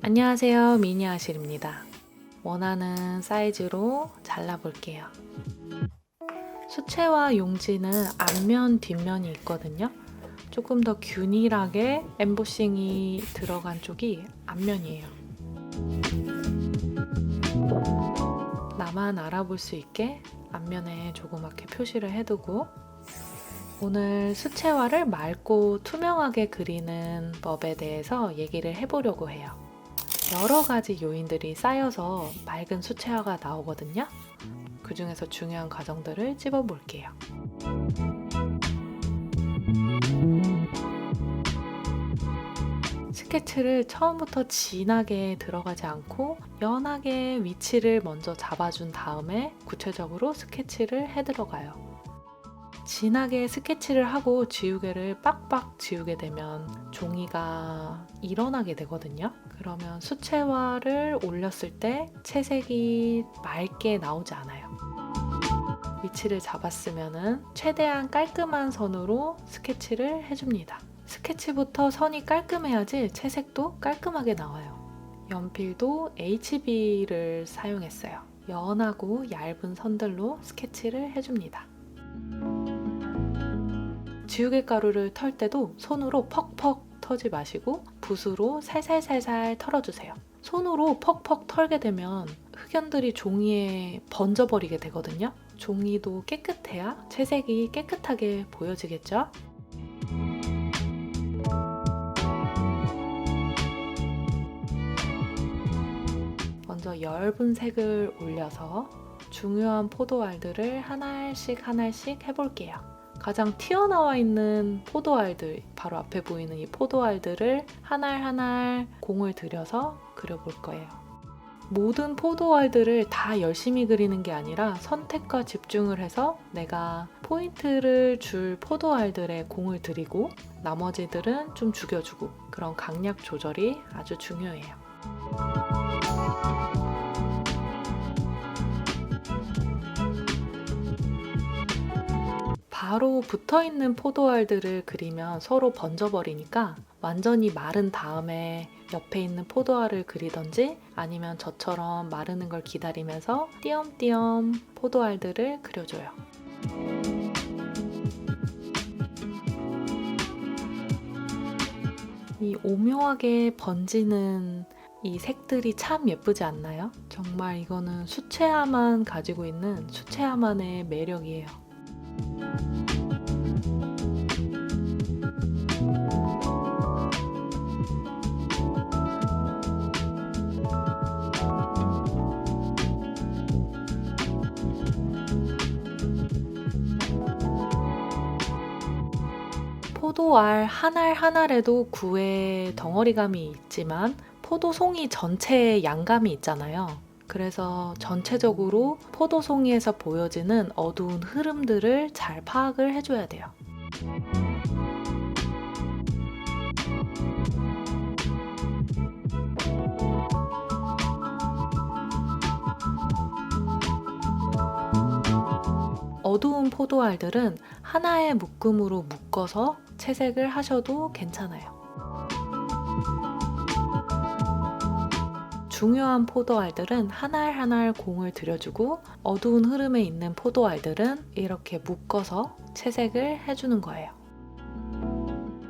안녕하세요, 미니아실입니다. 원하는 사이즈로 잘라볼게요. 수채화 용지는 앞면, 뒷면이 있거든요. 조금 더 균일하게 엠보싱이 들어간 쪽이 앞면이에요. 나만 알아볼 수 있게 앞면에 조그맣게 표시를 해두고, 오늘 수채화를 맑고 투명하게 그리는 법에 대해서 얘기를 해보려고 해요. 여러 가지 요인들이 쌓여서 맑은 수채화가 나오거든요. 그 중에서 중요한 과정들을 찝어볼게요. 스케치를 처음부터 진하게 들어가지 않고 연하게 위치를 먼저 잡아준 다음에 구체적으로 스케치를 해 들어가요. 진하게 스케치를 하고 지우개를 빡빡 지우게 되면 종이가 일어나게 되거든요. 그러면 수채화를 올렸을 때 채색이 맑게 나오지 않아요. 위치를 잡았으면 최대한 깔끔한 선으로 스케치를 해줍니다. 스케치부터 선이 깔끔해야지 채색도 깔끔하게 나와요. 연필도 HB를 사용했어요. 연하고 얇은 선들로 스케치를 해줍니다. 지우개 가루를 털 때도 손으로 퍽퍽 털지 마시고 붓으로 살살살살 털어주세요. 손으로 퍽퍽 털게 되면 흑연들이 종이에 번져버리게 되거든요. 종이도 깨끗해야 채색이 깨끗하게 보여지겠죠? 먼저 엷은 색을 올려서 중요한 포도알들을 하나씩 해볼게요. 가장 튀어나와 있는 포도알들, 바로 앞에 보이는 이 포도알들을 하나 공을 들여서 그려볼 거예요. 모든 포도알들을 다 열심히 그리는 게 아니라 선택과 집중을 해서 내가 포인트를 줄 포도알들에 공을 들이고 나머지들은 좀 죽여주고, 그런 강약 조절이 아주 중요해요. 바로 붙어있는 포도알들을 그리면 서로 번져버리니까 완전히 마른 다음에 옆에 있는 포도알을 그리던지, 아니면 저처럼 마르는 걸 기다리면서 띄엄띄엄 포도알들을 그려줘요. 이 오묘하게 번지는 이 색들이 참 예쁘지 않나요? 정말 이거는 수채화만 가지고 있는 수채화만의 매력이에요. 포도알 한 알 한 알에도 구의 덩어리감이 있지만 포도송이 전체에 양감이 있잖아요. 그래서 전체적으로 포도송이에서 보여지는 어두운 흐름들을 잘 파악을 해줘야 돼요. 어두운 포도알들은 하나의 묶음으로 묶어서 채색을 하셔도 괜찮아요. 중요한 포도알들은 한 알 한 알 공을 들여주고, 어두운 흐름에 있는 포도알들은 이렇게 묶어서 채색을 해주는 거예요.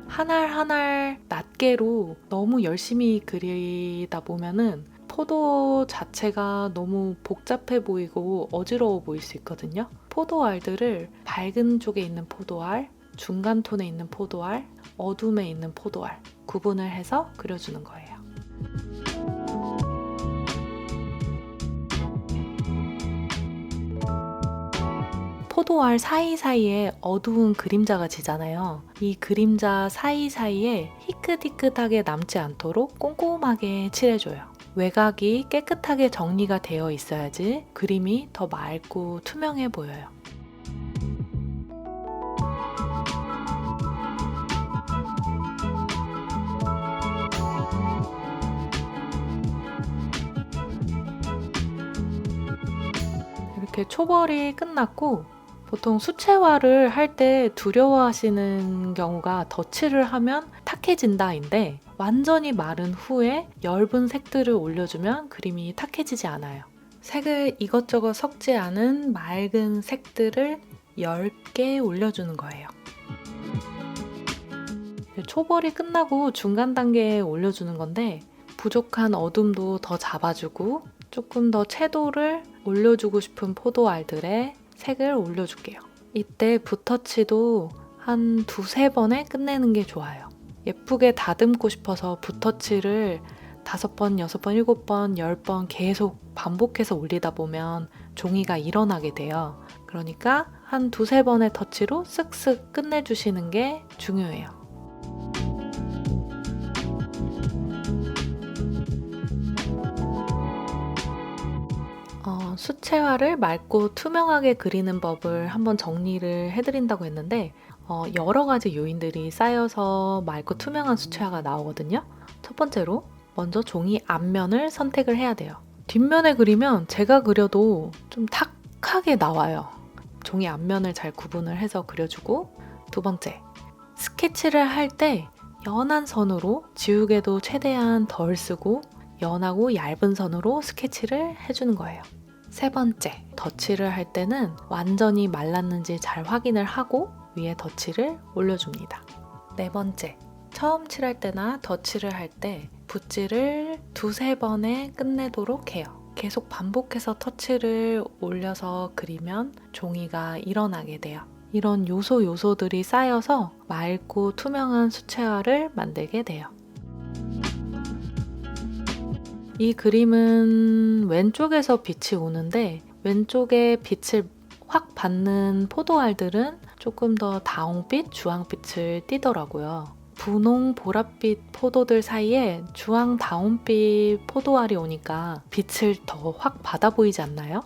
한 알 한 알 낱개로 너무 열심히 그리다 보면은 포도 자체가 너무 복잡해 보이고 어지러워 보일 수 있거든요. 포도알들을 밝은 쪽에 있는 포도알, 중간 톤에 있는 포도알, 어둠에 있는 포도알 구분을 해서 그려주는 거예요. 포도알 사이사이에 어두운 그림자가 지잖아요. 이 그림자 사이사이에 희끗희끗하게 남지 않도록 꼼꼼하게 칠해줘요. 외곽이 깨끗하게 정리가 되어 있어야지 그림이 더 맑고 투명해 보여요. 이렇게 초벌이 끝났고, 보통 수채화를 할 때 두려워하시는 경우가 덧칠을 하면 탁해진다인데, 완전히 마른 후에 엷은 색들을 올려주면 그림이 탁해지지 않아요. 색을 이것저것 섞지 않은 맑은 색들을 엷게 올려주는 거예요. 초벌이 끝나고 중간 단계에 올려주는 건데 부족한 어둠도 더 잡아주고 조금 더 채도를 올려주고 싶은 포도알들의 색을 올려줄게요. 이때 붓터치도 한 2-3번에 끝내는 게 좋아요. 예쁘게 다듬고 싶어서 붓터치를 5번, 6번, 7번, 10번 계속 반복해서 올리다 보면 종이가 일어나게 돼요. 그러니까 한 2-3번의 터치로 쓱쓱 끝내주시는 게 중요해요. 수채화를 맑고 투명하게 그리는 법을 한번 정리를 해드린다고 했는데 여러 가지 요인들이 쌓여서 맑고 투명한 수채화가 나오거든요. 첫 번째로 먼저 종이 앞면을 선택을 해야 돼요. 뒷면에 그리면 제가 그려도 좀 탁하게 나와요. 종이 앞면을 잘 구분을 해서 그려주고, 두 번째, 스케치를 할 때 연한 선으로 지우개도 최대한 덜 쓰고 연하고 얇은 선으로 스케치를 해주는 거예요. 세 번째, 덧칠을 할 때는 완전히 말랐는지 잘 확인을 하고 위에 덧칠을 올려줍니다. 네 번째, 처음 칠할 때나 덧칠을 할 때 붓질을 2-3번에 끝내도록 해요. 계속 반복해서 터치를 올려서 그리면 종이가 일어나게 돼요. 이런 요소들이 쌓여서 맑고 투명한 수채화를 만들게 돼요. 이 그림은 왼쪽에서 빛이 오는데 왼쪽에 빛을 확 받는 포도알들은 조금 더 다홍빛, 주황빛을 띠더라고요. 분홍, 보랏빛 포도들 사이에 주황, 다홍빛 포도알이 오니까 빛을 더 확 받아 보이지 않나요?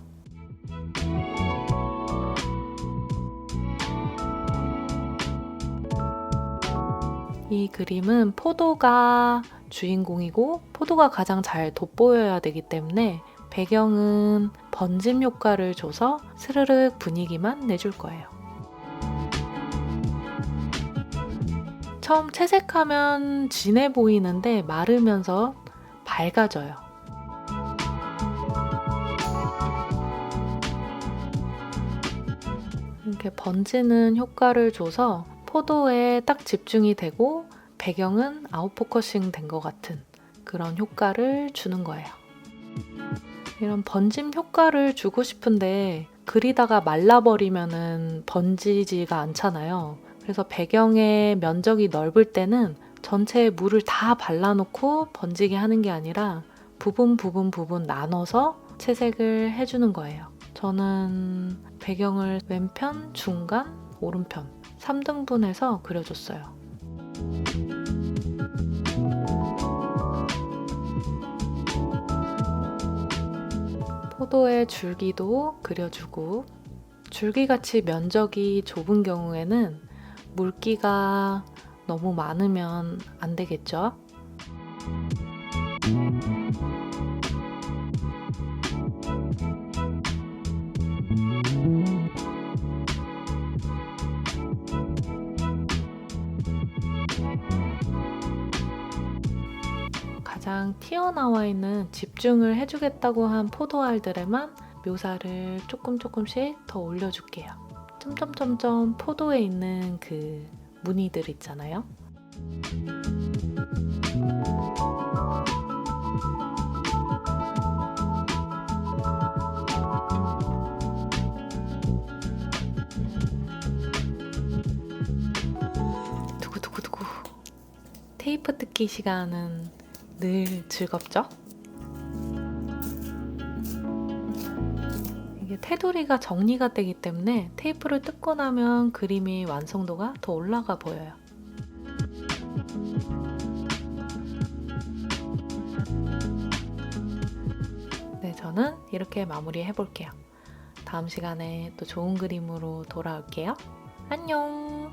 이 그림은 포도가 주인공이고 포도가 가장 잘 돋보여야 되기 때문에 배경은 번짐 효과를 줘서 스르륵 분위기만 내줄 거예요. 처음 채색하면 진해 보이는데 마르면서 밝아져요. 이렇게 번지는 효과를 줘서 포도에 딱 집중이 되고 배경은 아웃포커싱 된 것 같은 그런 효과를 주는 거예요. 이런 번짐 효과를 주고 싶은데 그리다가 말라버리면은 번지지가 않잖아요. 그래서 배경의 면적이 넓을 때는 전체에 물을 다 발라놓고 번지게 하는 게 아니라 부분 나눠서 채색을 해주는 거예요. 저는 배경을 왼편, 중간, 오른편 3등분해서 그려줬어요. 포도의 줄기도 그려주고, 줄기같이 면적이 좁은 경우에는 물기가 너무 많으면 안 되겠죠? 가장 튀어나와 있는 집중을 해주겠다고 한 포도알들에만 묘사를 조금씩 더 올려줄게요. 점점점점 포도에 있는 그 무늬들 있잖아요. 두구두구두구. 테이프 뜯기 시간은 늘 즐겁죠? 이게 테두리가 정리가 되기 때문에 테이프를 뜯고 나면 그림이 완성도가 더 올라가 보여요. 네, 저는 이렇게 마무리 해볼게요. 다음 시간에 또 좋은 그림으로 돌아올게요. 안녕!